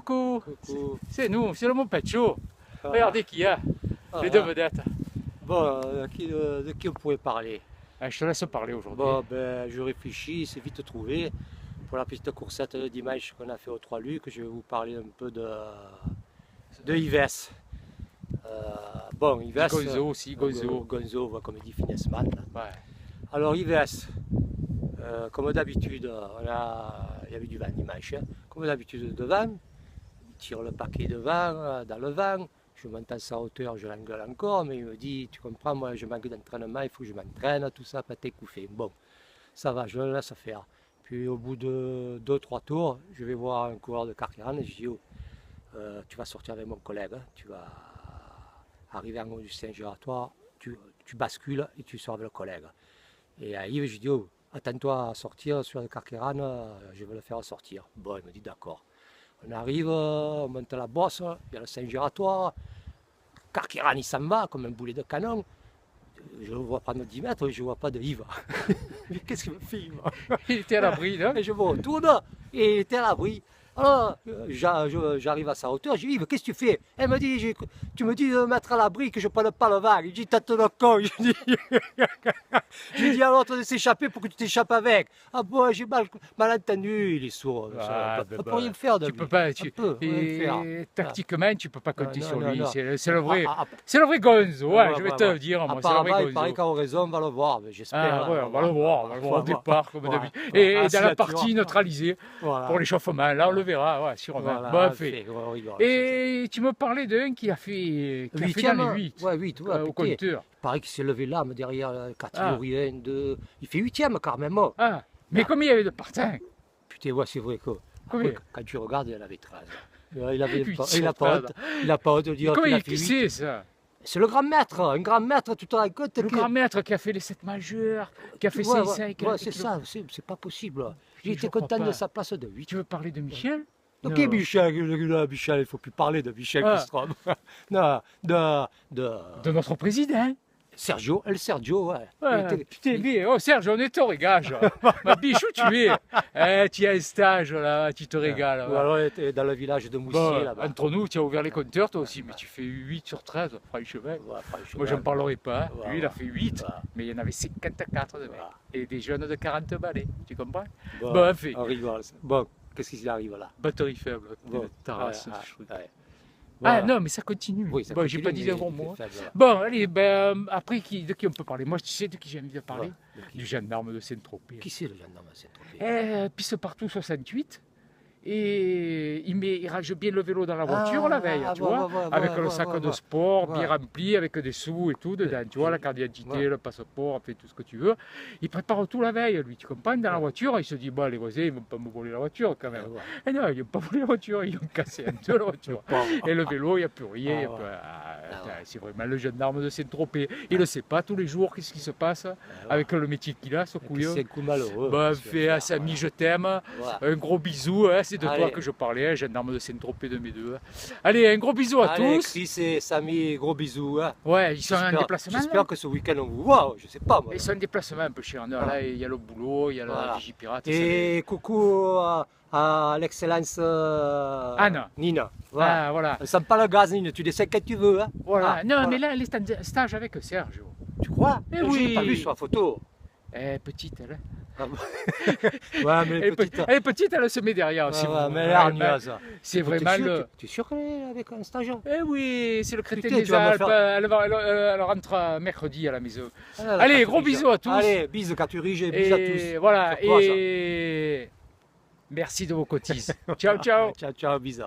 coucou. Coucou. C'est nous, c'est le Moped Show. Ah. Regardez qui y a, Ah, les deux ah. vedettes. Bon, de qui on pourrait parler? Je te laisse parler aujourd'hui. Bon, ben, je réfléchis, c'est vite trouvé. Pour la petite coursette de dimanche qu'on a fait aux Trois Lucs, je vais vous parler un peu de Yves. Bon, Yves. Gonzo aussi, Gonzo. Gonzo, comme dit Finesman. Ouais. Alors, Yves, comme d'habitude, il y avait du vent dimanche. Hein. Comme d'habitude, devant, il tire le paquet devant, dans le vent. Je monte à sa hauteur, je l'engueule encore, mais il me dit, tu comprends, moi je manque d'entraînement, il faut que je m'entraîne, tout ça, pâté couffé. Bon, ça va, je le laisse faire. Puis au bout de 2-3 tours, je vais voir un coureur de Carqueiranne et je dis, oh, tu vas sortir avec mon collègue, hein, tu vas arriver en haut du Saint-Giratoire, tu bascules et tu sors avec le collègue. Et à Yves, je dis, oh, attends-toi à sortir sur le Carqueiranne, je vais le faire sortir. Bon, il me dit, d'accord. On arrive, on monte la bosse, il y a le Saint-Giratoire, Carqueiranne il s'en va comme un boulet de canon. Je le vois prendre 10 mètres et je ne vois pas de Yves. Mais qu'est-ce qu'il me fait Yves? Il était à l'abri, non? Et je me retourne et il était à l'abri. Alors j'arrive à sa hauteur, je dis Yves, qu'est-ce que tu fais? Elle me dit, tu me dis de me mettre à l'abri que je ne prenne pas le vent. Il dit, tête de con. Je lui dis alors de s'échapper pour que tu t'échappes avec. Ah bon, j'ai mal entendu, il est sourd. Ah, on ne peut rien faire de tu lui. peux pas, tactiquement, tu peux pas compter sur lui. C'est le vrai, c'est le vrai Gonzo. Ouais, je vais te le dire, moi, c'est le vrai Gonzo. Il paraît qu'en raison, on va le voir, mais j'espère. Ah, ouais, on va le voir au départ, comme d'habitude. Et dans la partie neutralisée, pour l'échauffement, là on le verra, ouais, sûrement. Bon, fait. Et tu me parlais d'un qui a fait dans les 8, ouais, 8 ouais, au compteur. Il paraît qu'il s'est levé l'âme derrière la catégorie 1, 2. Il fait 8e quand même. Oh. Ah, mais combien il y avait de partants? Putain, ouais, c'est vrai que quand tu regardes, il en avait 13. Il n'a pas honte de dire qu'il a fait 8. Qui c'est ça? C'est le grand maître, un grand maître, tu te rends compte? Le grand maître qui a fait les 7 majeurs, qui a fait 5. Ouais, c'est ça, c'est pas possible. J'ai été content de sa place de 8. Tu veux parler de Michel? Ok, Michel, il ne faut plus parler de Michel Kistrom. Non, de notre président. Sergio, ouais. Putain, oh Serge, on est au régage. Ma biche, où tu es? Tu as un stage là, tu te régales. Ou alors dans le village de Moussier là-bas. Entre nous, tu as ouvert les compteurs toi aussi, mais tu fais 8 sur 13, franchement. Moi, je n'en parlerai pas. Lui, il a fait 8, mais il y en avait 54 de mecs. Et des jeunes de 40 balais, tu comprends? Bon, fait. On rigole. Bon, qu'est-ce qui arrive là? Batterie faible, Taras. Voilà. Ah non, mais ça continue. Oui, ça bon, continue, j'ai pas dit un gros mot. Faible, bon, allez, après, de qui on peut parler? Moi, tu sais de qui j'ai envie de parler? Du gendarme de Saint-Tropez. Qui c'est le gendarme de Saint-Tropez? Pisse partout 68. Et il range bien le vélo dans la voiture la veille, tu vois, avec le sac de sport bien rempli, avec des sous et tout dedans, tu vois, la carte d'identité, le passeport, fait tout ce que tu veux. Il prépare tout la veille, lui, tu comprends, dans la voiture, il se dit, bon, les voisins, ils ne vont pas me voler la voiture quand même. Et non, ils n'ont pas volé la voiture, ils ont cassé un peu la voiture. Et le vélo, il n'y a plus rien. C'est vraiment le gendarme de Saint-Tropez. Il ne le sait pas tous les jours, qu'est-ce qui se passe avec le métier qu'il a, ce couillon. C'est un coup malheureux. Bon, fait à Samy, je t'aime, un gros bisou, c'est de toi que je parlais, gendarme de Saint-Tropez de mes deux. Allez, un gros bisou à tous. Chris et Samy, gros bisous. Hein. Ouais, ils sont en déplacement. J'espère que ce week-end on vous voit, je sais pas moi. Ils sont en déplacement un peu chez Arnaud. Là, il y a le boulot, il y a la Vigipirate. Et coucou à l'excellence Anna. Nina. Voilà. Ah, voilà. Ne sent pas le gaz, Nina, tu décides quand tu veux. Hein. Voilà. Non, mais là, elle est en stage avec Sergio. Tu crois? Eh oui. Je l'ai pas vu sur la photo. Petite, elle. Ouais, mais elle est petite, elle se met derrière aussi. Mais elle est hargneuse. C'est vraiment le. Tu es sûr qu'elle est avec un stage? Eh oui, c'est le crétin des Alpes. Elle rentre mercredi à la maison. Allez, gros bisous à tous. Allez, bisous Caturige et bisous à tous. Voilà, et merci de vos cotises. Ciao, ciao. Ciao, ciao, bisous.